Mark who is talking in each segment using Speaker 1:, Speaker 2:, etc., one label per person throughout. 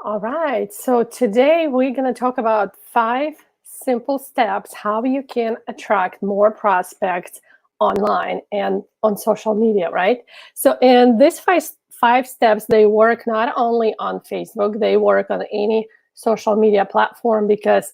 Speaker 1: All right, so today we're going to talk about 5 simple steps how you can attract more prospects online and on social media, right? So, and these five steps, they work not only on Facebook, they work on any social media platform because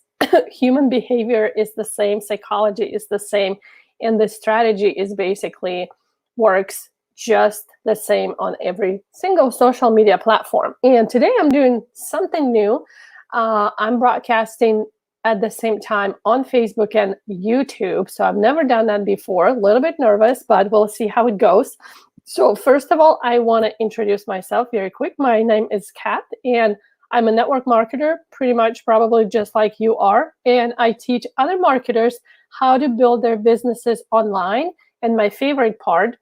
Speaker 1: human behavior is the same, psychology is the same, and the strategy is basically works just the same on every single social media platform. And today I'm doing something new. I'm broadcasting at the same time on Facebook and YouTube. So I've never done that before. A little bit nervous, but we'll see how it goes. So first of all, I want to introduce myself very quick. My name is Kat, and I'm a network marketer, pretty much probably just like you are. And I teach other marketers how to build their businesses online. And my favorite part,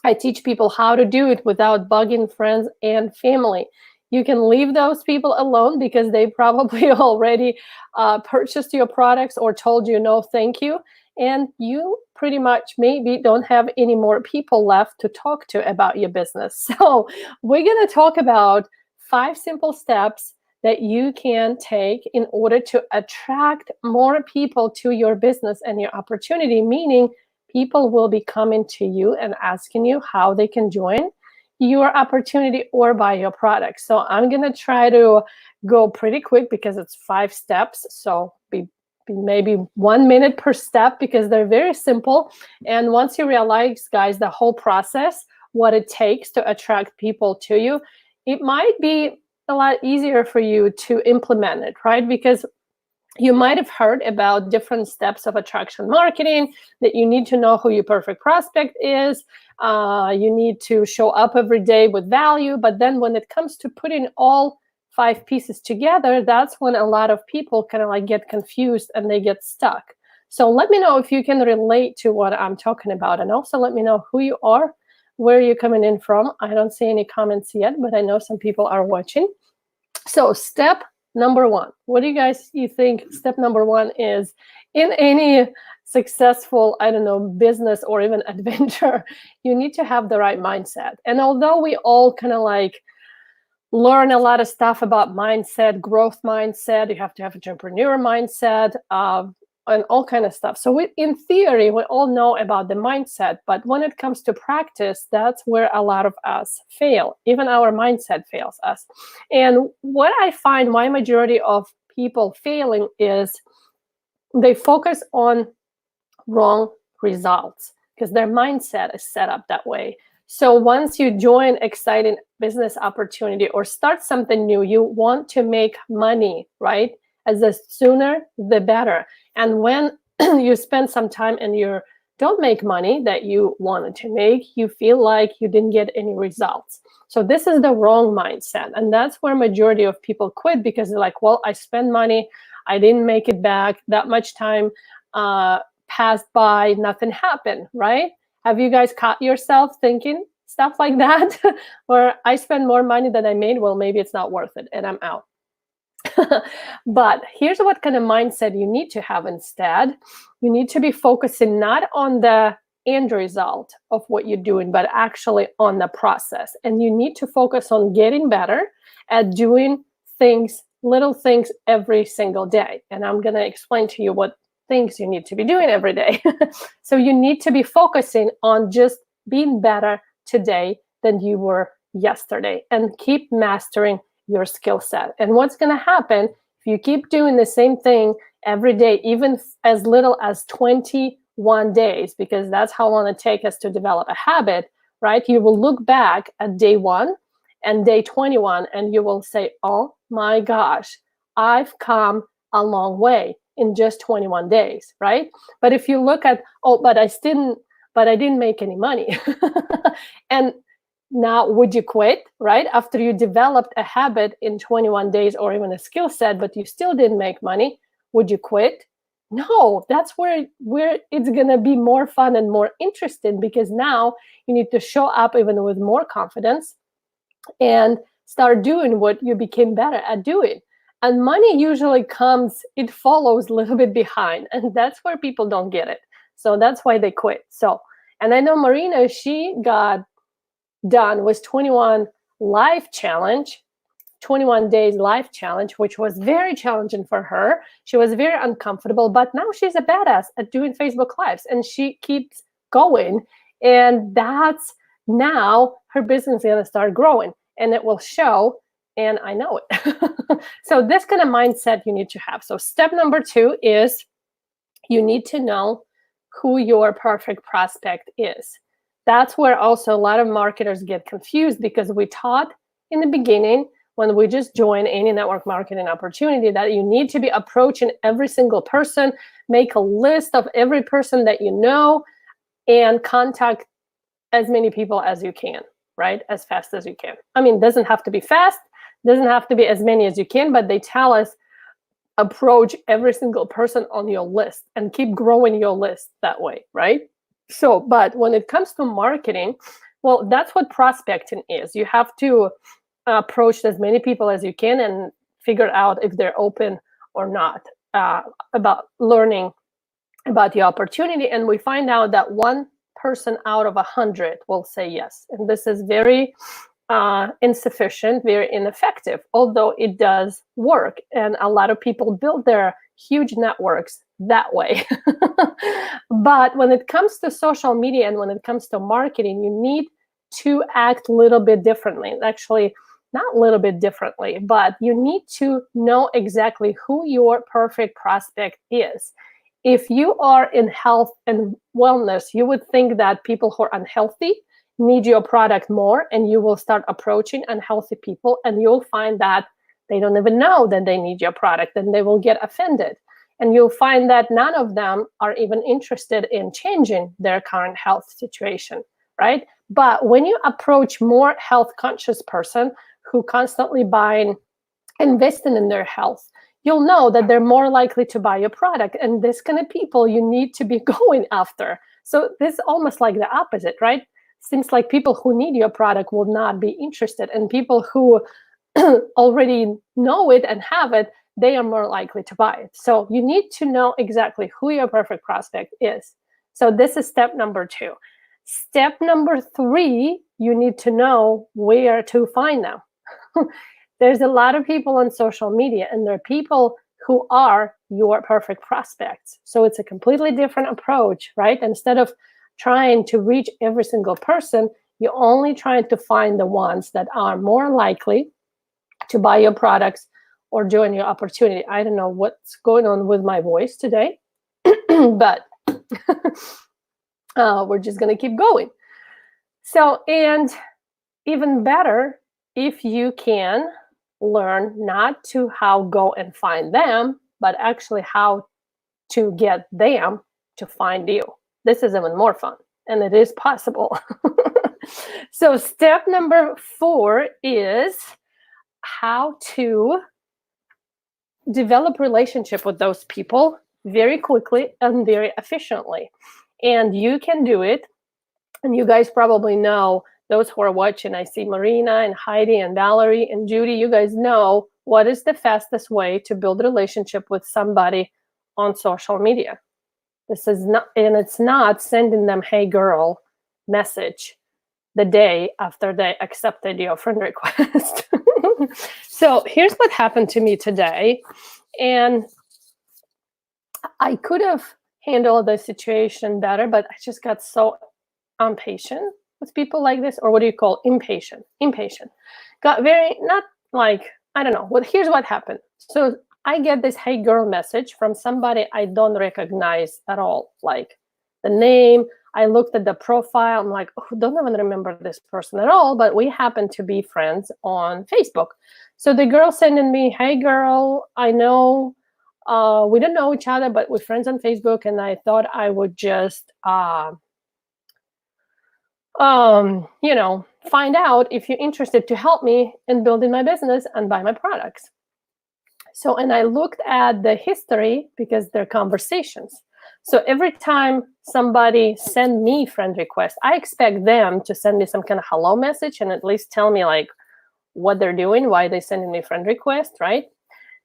Speaker 1: I teach people how to do it without bugging friends and family. You can leave those people alone because they probably already purchased your products or told you no, thank you. And you pretty much maybe don't have any more people left to talk to about your business. So, we're going to talk about 5 simple steps that you can take in order to attract more people to your business and your opportunity, meaning people will be coming to you and asking you how they can join your opportunity or buy your product. So I'm going to try to go pretty quick because it's 5 steps. So be maybe 1 minute per step because they're very simple. And once you realize, guys, the whole process, what it takes to attract people to you, it might be a lot easier for you to implement it, right? Because you might have heard about different steps of attraction marketing, that you need to know who your perfect prospect is. You need to show up every day with value. But then when it comes to putting all 5 pieces together, that's when a lot of people kind of like get confused and they get stuck. So let me know if you can relate to what I'm talking about. And also let me know who you are, where you're coming in from. I don't see any comments yet, but I know some people are watching. So step number one, what do you think step number one is in any successful, I don't know, business or even adventure? You need to have the right mindset. And although we all kind of like learn a lot of stuff about mindset, growth mindset, you have to have entrepreneur mindset, and all kind of stuff. So in theory, we all know about the mindset, but when it comes to practice, that's where a lot of us fail. Even our mindset fails us. And what I find my majority of people failing is they focus on wrong results because their mindset is set up that way. So once you join exciting business opportunity or start something new, you want to make money, right? As the sooner, the better. And when you spend some time and you don't make money that you wanted to make, you feel like you didn't get any results. So this is the wrong mindset. And that's where majority of people quit because they're like, well, I spend money, I didn't make it back, that much time passed by, nothing happened, right? Have you guys caught yourself thinking stuff like that? Where I spend more money than I made, well, maybe it's not worth it and I'm out. But here's what kind of mindset you need to have instead. You need to be focusing not on the end result of what you're doing, but actually on the process. And you need to focus on getting better at doing things, little things every single day. And I'm going to explain to you what things you need to be doing every day. So you need to be focusing on just being better today than you were yesterday and keep mastering your skill set. And what's going to happen if you keep doing the same thing every day, even as little as 21 days, because that's how long it takes us to develop a habit, right? You will look back at day 1 and day 21 and you will say, oh my gosh, I've come a long way in just 21 days, right? But if you look at, oh, but I didn't make any money. And now, would you quit, right? After you developed a habit in 21 days or even a skill set, but you still didn't make money, would you quit? No, that's where it's going to be more fun and more interesting because now you need to show up even with more confidence and start doing what you became better at doing. And money usually comes, it follows a little bit behind. And that's where people don't get it. So that's why they quit. So, and I know Marina, she got done with 21 life challenge 21 days life challenge, which was very challenging for her. She was very uncomfortable, but now she's a badass at doing Facebook Lives, and she keeps going. And that's now her business is going to start growing, and it will show. And I know it. So this kind of mindset you need to have. So step number 2 is you need to know who your perfect prospect is. That's where also a lot of marketers get confused, because we taught in the beginning when we just join any network marketing opportunity that you need to be approaching every single person, make a list of every person that you know, and contact as many people as you can, right? As fast as you can. I mean, it doesn't have to be fast, doesn't have to be as many as you can, but they tell us approach every single person on your list and keep growing your list that way, right? So, but when it comes to marketing, well, that's what prospecting is. You have to approach as many people as you can and figure out if they're open or not about learning about the opportunity. And we find out that 1 person out of 100 will say yes. And this is very insufficient, very ineffective, although it does work. And a lot of people build their huge networks that way. But when it comes to social media and when it comes to marketing, you need to act a little bit differently. Actually, not a little bit differently, but you need to know exactly who your perfect prospect is. If you are in health and wellness, you would think that people who are unhealthy need your product more, and you will start approaching unhealthy people, and you'll find that they don't even know that they need your product, and they will get offended. And you'll find that none of them are even interested in changing their current health situation, right? But when you approach more health conscious person who constantly investing in their health, you'll know that they're more likely to buy your product. And this kind of people you need to be going after. So this is almost like the opposite, right? Seems like people who need your product will not be interested, and people who already know it and have it, they are more likely to buy it. So you need to know exactly who your perfect prospect is. So this is step number 2. Step number 3, you need to know where to find them. There's a lot of people on social media, and there are people who are your perfect prospects. So it's a completely different approach, right? Instead of trying to reach every single person, you're only trying to find the ones that are more likely to buy your products or join your opportunity. I don't know what's going on with my voice today, but we're just going to keep going. So, and even better, if you can learn not to how go and find them, but actually how to get them to find you. This is even more fun, and it is possible. So step number 4 is how to develop relationship with those people very quickly and very efficiently. And you can do it. And you guys probably know, those who are watching, I see Marina and Heidi and Valerie and Judy, you guys know what is the fastest way to build a relationship with somebody on social media. This is not, and it's not sending them, hey girl, message the day after they accepted your friend request. So here's what happened to me today. And I could have handled the situation better, but I just got so impatient with people like this, or what do you call impatient? Got very, not like, I don't know. Well, here's what happened. So I get this hey girl message from somebody I don't recognize at all. Like the name, I looked at the profile, I'm like, oh, don't even remember this person at all, but we happen to be friends on Facebook. So the girl sending me, hey girl, I know we don't know each other, but we're friends on Facebook, and I thought I would just find out if you're interested to help me in building my business and buy my products. So, and I looked at the history because they're conversations. So every time somebody send me friend request, I expect them to send me some kind of hello message and at least tell me like what they're doing, why they're sending me friend request, right?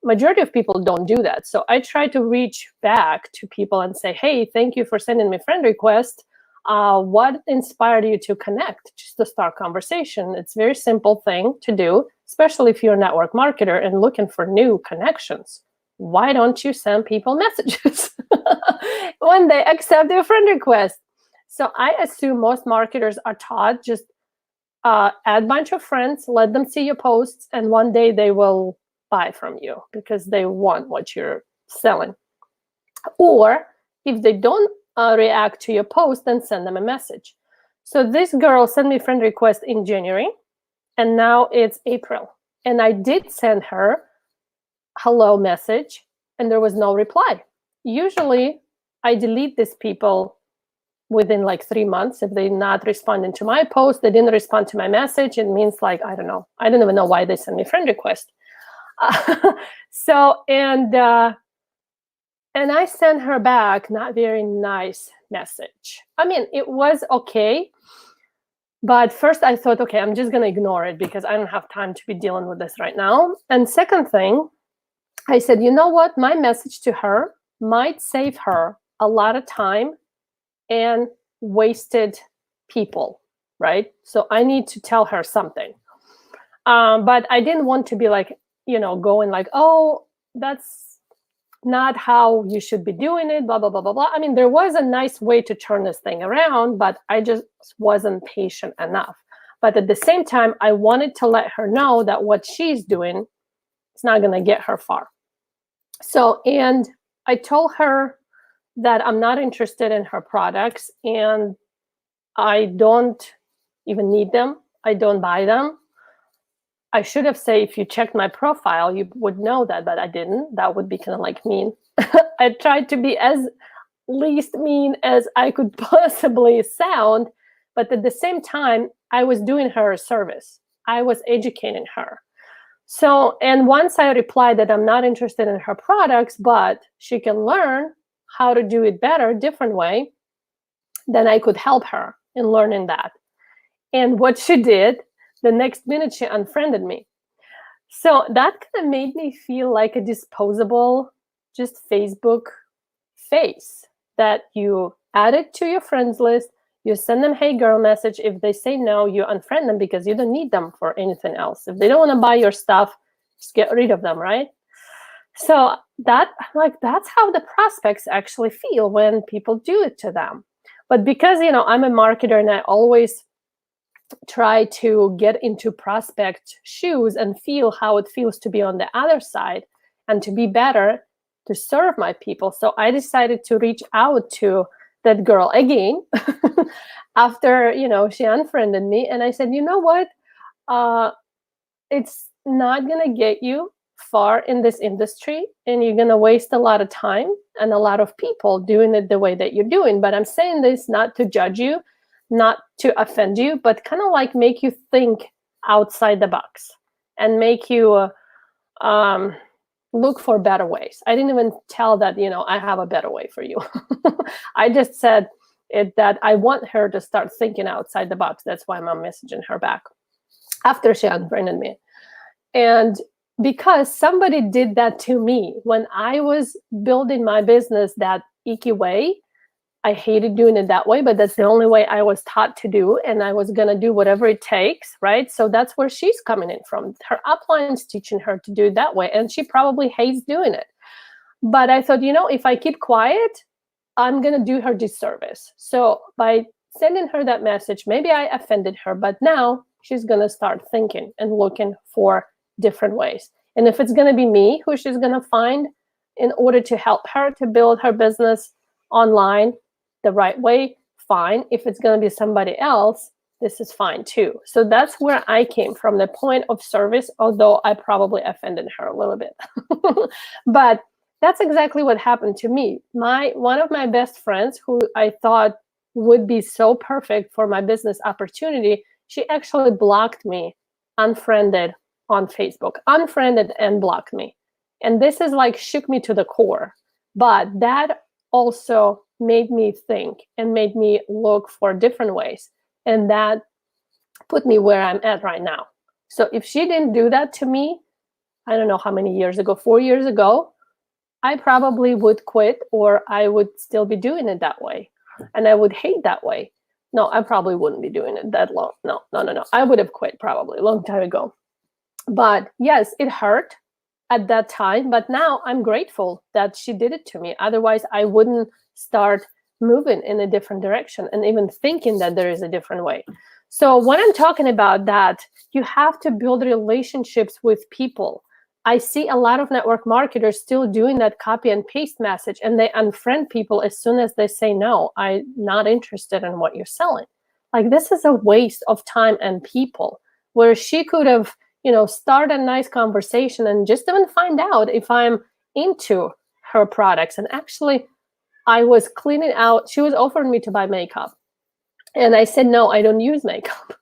Speaker 1: Majority of people don't do that. So I try to reach back to people and say, hey, thank you for sending me friend request. What inspired you to connect, just to start conversation? It's a very simple thing to do. especially if you're a network marketer and looking for new connections. Why don't you send people messages when they accept their friend request? So I assume most marketers are taught just add a bunch of friends, let them see your posts, and one day they will buy from you because they want what you're selling. Or if they don't react to your post, then send them a message. So this girl sent me a friend request in January, and now it's April. And I did send her hello message, and there was no reply. Usually, I delete these people within like 3 months if they're not responding to my post. They didn't respond to my message. It means like, I don't know. I don't even know why they sent me a friend request. And I sent her back not very nice message. I mean, it was okay. But first I thought, okay, I'm just going to ignore it because I don't have time to be dealing with this right now. And second thing, I said, you know what? My message to her might save her a lot of time and wasted people, right? So I need to tell her something. But I didn't want to be like, going like, oh, that's not how you should be doing it, blah, blah, blah, blah, blah. I mean, there was a nice way to turn this thing around, but I just wasn't patient enough. But at the same time, I wanted to let her know that what she's doing is not going to get her far. So, and I told her that I'm not interested in her products and I don't even need them. I don't buy them. I should have said, if you checked my profile, you would know that, but I didn't. That would be kind of like mean. I tried to be as least mean as I could possibly sound, but at the same time, I was doing her a service. I was educating her. So, and once I replied that I'm not interested in her products, but she can learn how to do it better, different way, then I could help her in learning that. And what she did, the next minute she unfriended me. So that kind of made me feel like a disposable, just Facebook face that you add it to your friends list. You send them, hey girl message. If they say no, you unfriend them because you don't need them for anything else. If they don't want to buy your stuff, just get rid of them, right? So that's how the prospects actually feel when people do it to them. But because, I'm a marketer and I always try to get into prospect shoes and feel how it feels to be on the other side and to be better to serve my people. So I decided to reach out to that girl again after, she unfriended me. And I said, you know what? It's not going to get you far in this industry and you're going to waste a lot of time and a lot of people doing it the way that you're doing. But I'm saying this not to judge you, not to offend you, but kind of like make you think outside the box and make you look for better ways. I didn't even tell that, I have a better way for you. I just said that I want her to start thinking outside the box. That's why I'm messaging her back after she unfriended me. And because somebody did that to me when I was building my business that icky way, I hated doing it that way, but that's the only way I was taught to do. And I was going to do whatever it takes, right? So that's where she's coming in from. Her upline's teaching her to do it that way. And she probably hates doing it. But I thought, if I keep quiet, I'm going to do her disservice. So by sending her that message, maybe I offended her, but now she's going to start thinking and looking for different ways. And if it's going to be me who she's going to find in order to help her to build her business online the right way, fine. If it's going to be somebody else, this is fine too. So that's where I came from, the point of service, although I probably offended her a little bit. But that's exactly what happened to me. One of my best friends, who I thought would be so perfect for my business opportunity, she actually blocked me, unfriended on Facebook, unfriended and blocked me. And this is like shook me to the core. But that also made me think and made me look for different ways. And that put me where I'm at right now. So if she didn't do that to me, I don't know how many years ago, 4 years ago, I probably would quit, or I would still be doing it that way. And I would hate that way. No, I probably wouldn't be doing it that long. No. I would have quit probably a long time ago. But yes, it hurt at that time, but now I'm grateful that she did it to me. Otherwise, I wouldn't start moving in a different direction and even thinking that there is a different way. So when I'm talking about that, you have to build relationships with people. I see a lot of network marketers still doing that copy and paste message, and they unfriend people as soon as they say, no, I'm not interested in what you're selling. Like, this is a waste of time and people, where she could have, start a nice conversation and just even find out if I'm into her products. And actually, I was cleaning out, she was offering me to buy makeup. And I said, no, I don't use makeup,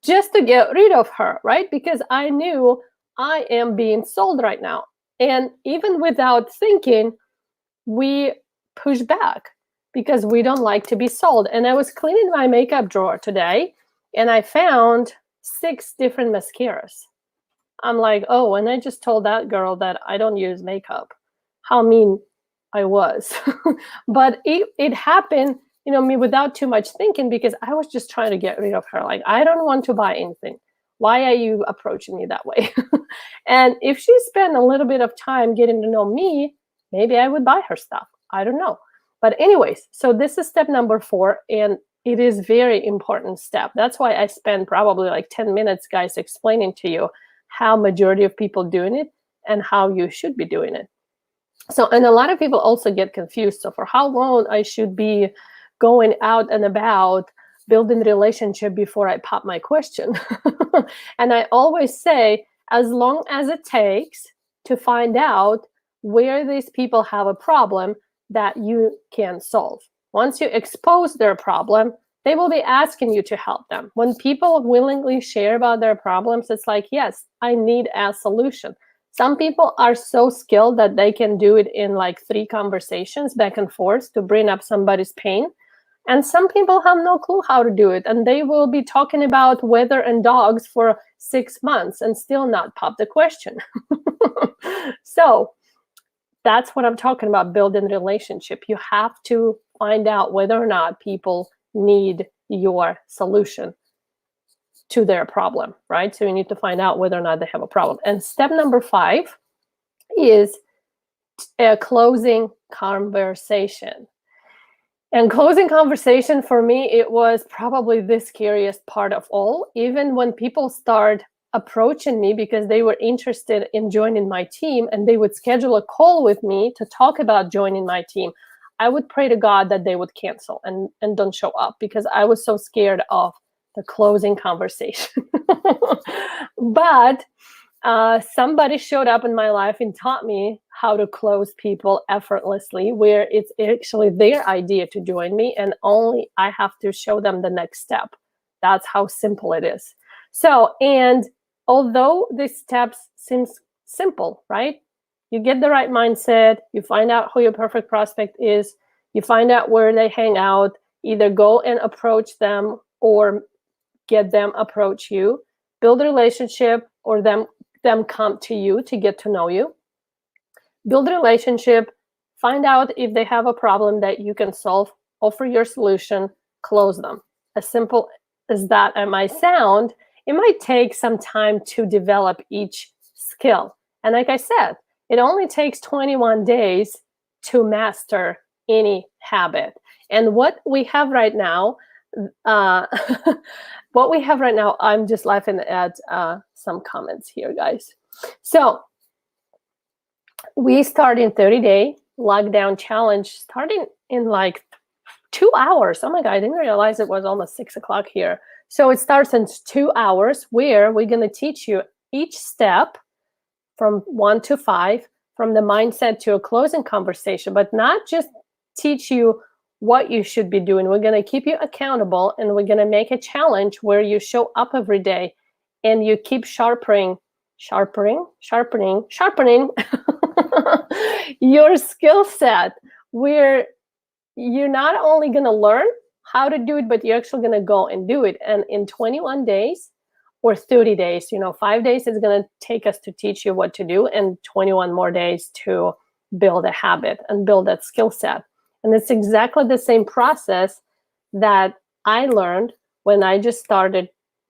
Speaker 1: just to get rid of her, right? Because I knew I am being sold right now. And even without thinking, we push back because we don't like to be sold. And I was cleaning my makeup drawer today, and I found 6 different mascaras. I'm like, oh, and I just told that girl that I don't use makeup. How mean I was. But it happened, me without too much thinking, because I was just trying to get rid of her. Like, I don't want to buy anything. Why are you approaching me that way? And if she spent a little bit of time getting to know me, maybe I would buy her stuff. I don't know. But anyways, so this is step number 4, and it is very important step. That's why I spend probably like 10 minutes, guys, explaining to you how majority of people doing it and how you should be doing it. So, and a lot of people also get confused. So for how long I should be going out and about building relationship before I pop my question. And I always say, as long as it takes to find out where these people have a problem that you can solve. Once you expose their problem, they will be asking you to help them. When people willingly share about their problems, it's like, yes, I need a solution. Some people are so skilled that they can do it in like 3 conversations back and forth to bring up somebody's pain. And some people have no clue how to do it. And they will be talking about weather and dogs for 6 months and still not pop the question. So that's what I'm talking about, building relationship. You have to find out whether or not people need your solution to their problem, right? So you need to find out whether or not they have a problem. And step number 5 is a closing conversation. And closing conversation, for me, it was probably the scariest part of all. Even when people start approaching me because they were interested in joining my team, and they would schedule a call with me to talk about joining my team, I would pray to God that they would cancel and don't show up, because I was so scared of the closing conversation. But somebody showed up in my life and taught me how to close people effortlessly, where it's actually their idea to join me, and only I have to show them the next step. That's how simple it is. So, and although these steps seems simple, right? You get the right mindset, you find out who your perfect prospect is, you find out where they hang out, either go and approach them or get them approach you, build a relationship, or them come to you to get to know you. Build a relationship, find out if they have a problem that you can solve, offer your solution, close them. As simple as that it might sound, it might take some time to develop each skill. And like I said, it only takes 21 days to master any habit. And what we have right now, I'm just laughing at some comments here, guys. So we started 30-day lockdown challenge starting in like 2 hours. Oh my God, I didn't realize it was almost 6 o'clock here. So it starts in 2 hours, where we're going to teach you each step from 1 to 5, from the mindset to a closing conversation, but not just teach you what you should be doing. We're going to keep you accountable, and we're going to make a challenge where you show up every day and you keep sharpening your skill set, where you're not only going to learn how to do it, but you're actually going to go and do it. And in 21 days or 30 days, 5 days is going to take us to teach you what to do, and 21 more days to build a habit and build that skill set. And it's exactly the same process that I learned when I just started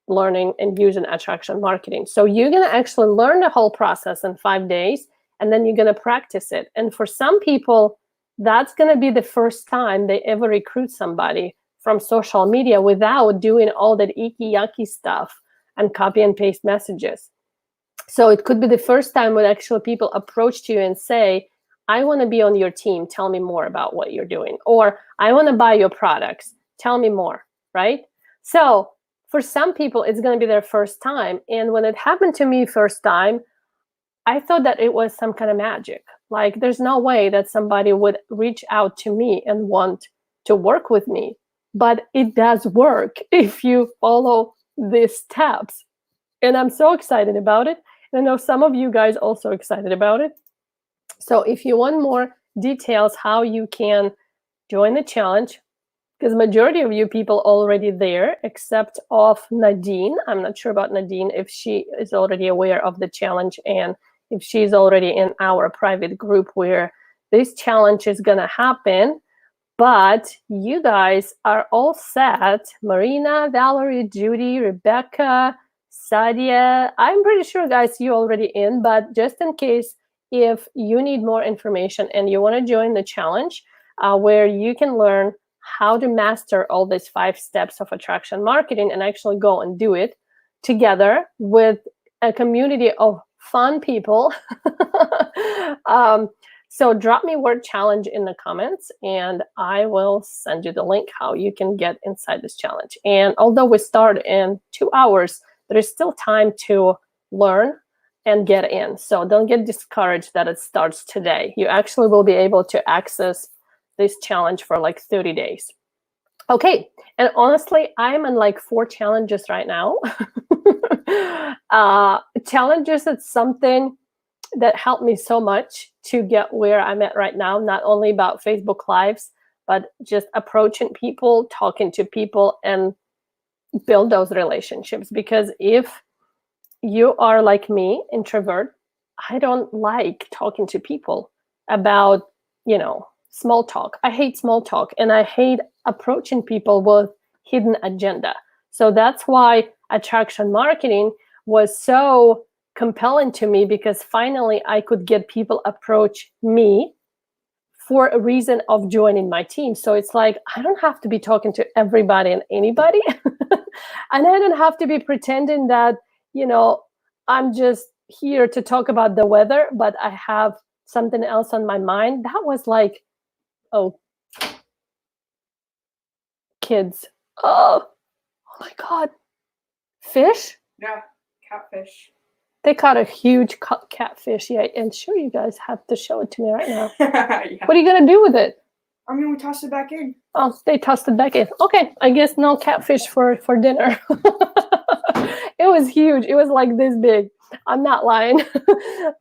Speaker 1: learning and using attraction marketing. So you're going to actually learn the whole process in 5 days, and then you're going to practice it. And for some people, that's going to be the first time they ever recruit somebody from social media without doing all that icky, yucky stuff and copy and paste messages. So it could be the first time when actually people approach you and say, I want to be on your team. Tell me more about what you're doing. Or I want to buy your products. Tell me more, right? So for some people, it's going to be their first time. And when it happened to me first time, I thought that it was some kind of magic. Like, there's no way that somebody would reach out to me and want to work with me. But it does work if you follow these steps. And I'm so excited about it. And I know some of you guys also excited about it. So if you want more details how you can join the challenge, because majority of you people already there, except of Nadine. I'm not sure about Nadine, if she is already aware of the challenge and if she's already in our private group where this challenge is going to happen. But you guys are all set. Marina, Valerie, Judy, Rebecca, Sadia. I'm pretty sure, guys, you're already in, but just in case, if you need more information and you want to join the challenge where you can learn how to master all these 5 steps of attraction marketing and actually go and do it together with a community of fun people. So drop me word challenge in the comments and I will send you the link how you can get inside this challenge. And although we start in 2 hours, there is still time to learn and get in. So don't get discouraged that it starts today. You actually will be able to access this challenge for like 30 days. Okay, and honestly, I'm in like 4 challenges right now. Challenges, it's something that helped me so much to get where I'm at right now, not only about Facebook Lives, but just approaching people, talking to people, and build those relationships. Because if you are like me, introvert, I don't like talking to people about, small talk. I hate small talk, and I hate approaching people with hidden agenda. So that's why attraction marketing was so compelling to me, because finally I could get people approach me for a reason of joining my team. So it's like, I don't have to be talking to everybody and anybody. And I don't have to be pretending that, I'm just here to talk about the weather, but I have something else on my mind. That was like, oh, kids. Oh my God. Fish?
Speaker 2: Yeah, catfish.
Speaker 1: They caught a huge catfish. Yeah, and sure, you guys have to show it to me right now.
Speaker 2: Yeah.
Speaker 1: What are you going to do with it?
Speaker 2: I mean, we tossed it back in.
Speaker 1: Oh, they tossed it back in. Okay, I guess no catfish for dinner. It was huge. It was like this big. I'm not lying.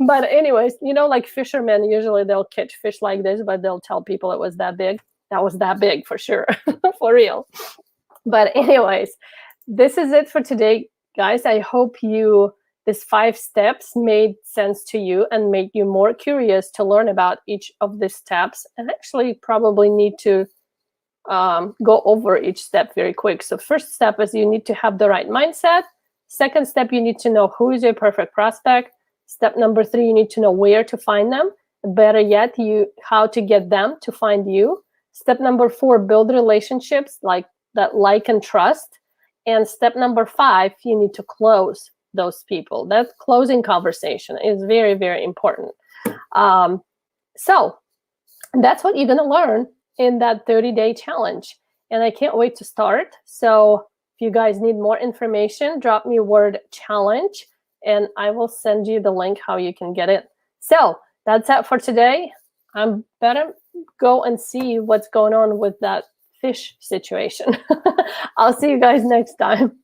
Speaker 1: But anyways, like fishermen, usually they'll catch fish like this, but they'll tell people it was that big. That was that big for sure, for real. But anyways, this is it for today, guys. I hope these 5 steps made sense to you and made you more curious to learn about each of these steps, and actually probably need to go over each step very quick. So first step is you need to have the right mindset. Second step, you need to know who is your perfect prospect. Step number 3, you need to know where to find them. Better yet, how to get them to find you. Step number 4, build relationships like and trust. And step number 5, you need to close those people. That closing conversation is very, very important. So that's what you're going to learn in that 30-day challenge. And I can't wait to start. So if you guys need more information, drop me a word challenge and I will send you the link how you can get it. So that's it for today. I'm better go and see what's going on with that fish situation. I'll see you guys next time.